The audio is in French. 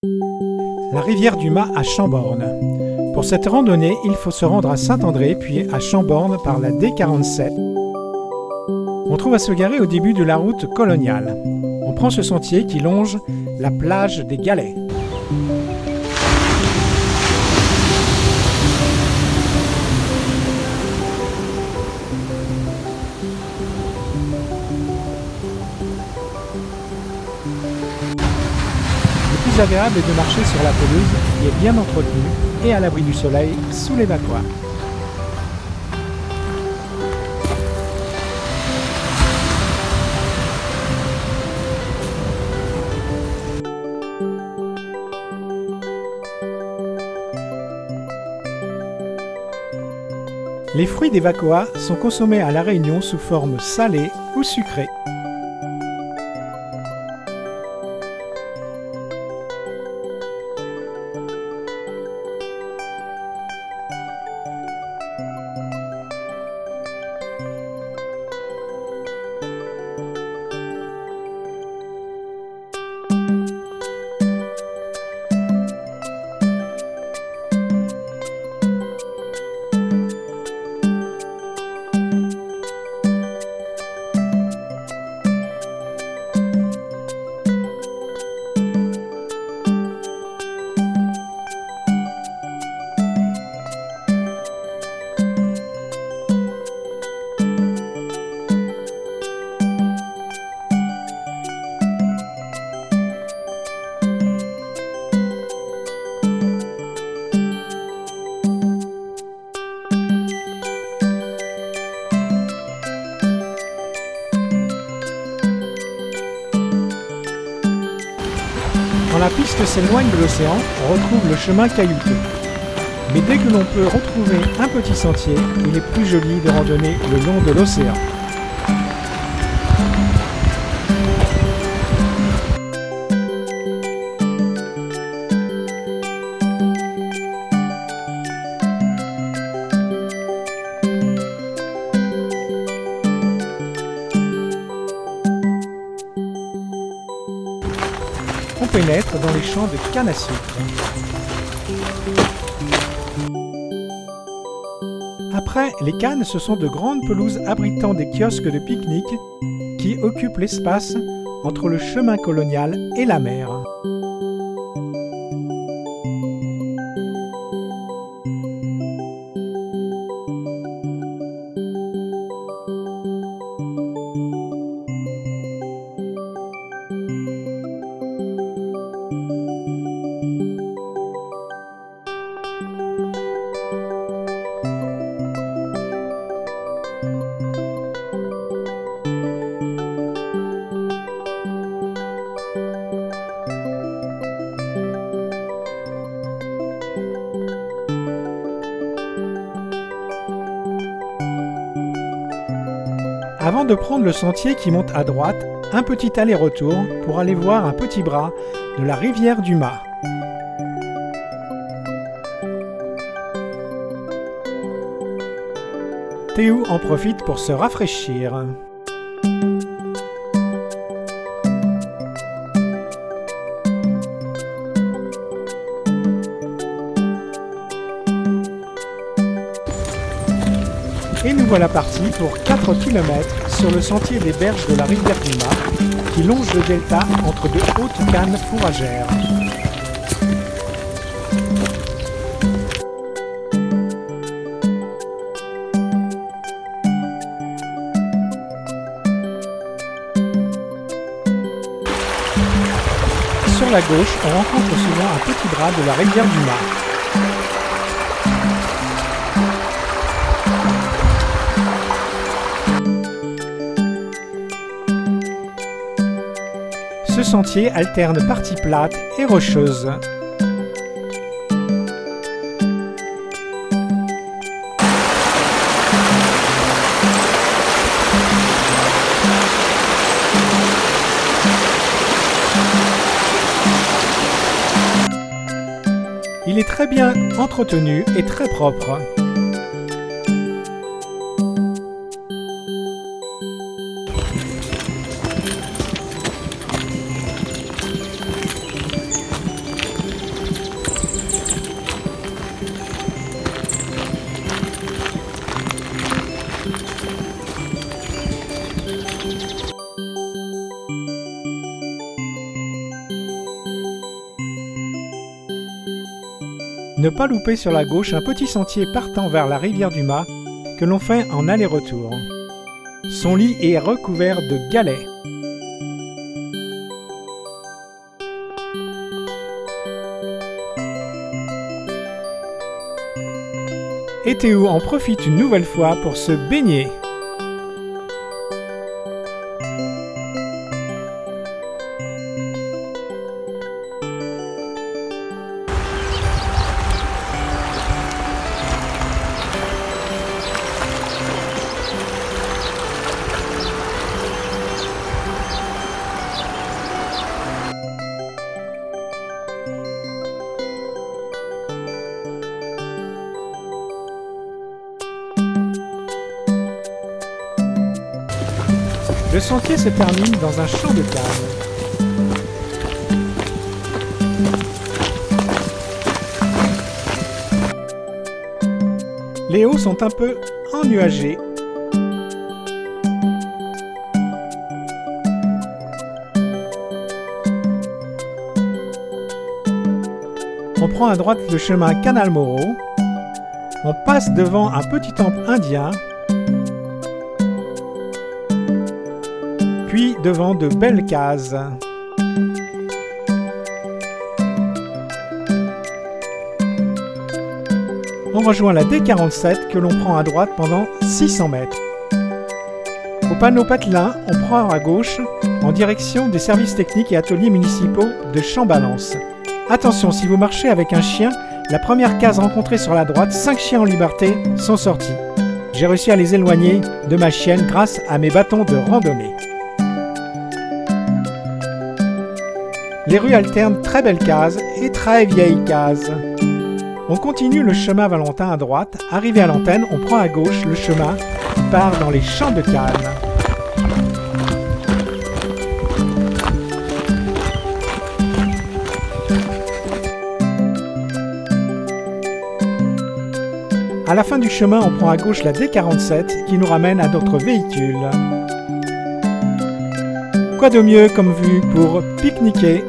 La rivière du Mas à Chamborne. Pour cette randonnée, il faut se rendre à Saint-André puis à Chamborne par la D47. On trouve à se garer au début de la route coloniale. On prend ce sentier qui longe la plage des Galets. Le plus agréable est de marcher sur la pelouse qui est bien entretenue et à l'abri du soleil sous les vacois. Les fruits des vacoas sont consommés à La Réunion sous forme salée ou sucrée. Quand la piste s'éloigne de l'océan, on retrouve le chemin caillouteux. Mais dès que l'on peut retrouver un petit sentier, il est plus joli de randonner le long de l'océan. On pénètre dans les champs de canne à sucre. Après, les cannes, ce sont de grandes pelouses abritant des kiosques de pique-nique qui occupent l'espace entre le chemin colonial et la mer. Avant de prendre le sentier qui monte à droite, un petit aller-retour pour aller voir un petit bras de la rivière du Mas. Théo en profite pour se rafraîchir. Et nous voilà partis pour 4 km sur le sentier des berges de la rivière du Mas qui longe le delta entre de hautes cannes fourragères. Sur la gauche, on rencontre souvent un petit bras de la rivière du Mas. Ce sentier alterne parties plates et rocheuses. Il est très bien entretenu et très propre. Ne pas louper sur la gauche un petit sentier partant vers la rivière du Mât que l'on fait en aller-retour. Son lit est recouvert de galets. Et Théo en profite une nouvelle fois pour se baigner. Le sentier se termine dans un champ de canne. Les hauts sont un peu ennuagés. On prend à droite le chemin Canal Moreau. On passe devant un petit temple indien. Puis devant de belles cases. On rejoint la D47 que l'on prend à droite pendant 600 mètres. Au panneau Patelin, on prend à gauche en direction des services techniques et ateliers municipaux de Chambalance. Attention, si vous marchez avec un chien, la première case rencontrée sur la droite, 5 chiens en liberté sont sortis. J'ai réussi à les éloigner de ma chienne grâce à mes bâtons de randonnée. Les rues alternent très belles cases et très vieilles cases. On continue le chemin Valentin à droite. Arrivé à l'antenne, on prend à gauche le chemin qui part dans les champs de canne. À la fin du chemin, on prend à gauche la D47 qui nous ramène à d'autres véhicules. Quoi de mieux comme vue pour pique-niquer